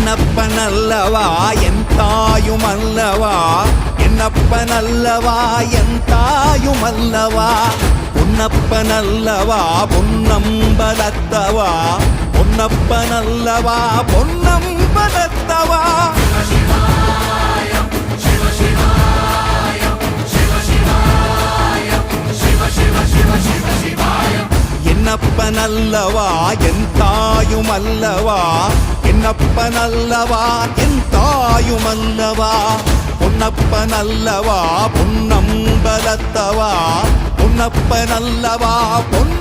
என்னப்பனல்லவா என் தாயுமல்லவா, என்னப்பனல்லவா என் தாயுமல்லவா, பொன்னப்பனல்லவா பொன்னம்பலத்தவா, பொன்னப்பனல்லவா பொன்னம்பலத்தவா. என்னப்பனல்லவா என் தாயுமல்லவா, என்னப்பனல்லவா என் தாயுமல்லவா, பொன்னப்பனல்லவா பொன்னம்பலத்தவா, பொன்னப்பனல்லவா பொன்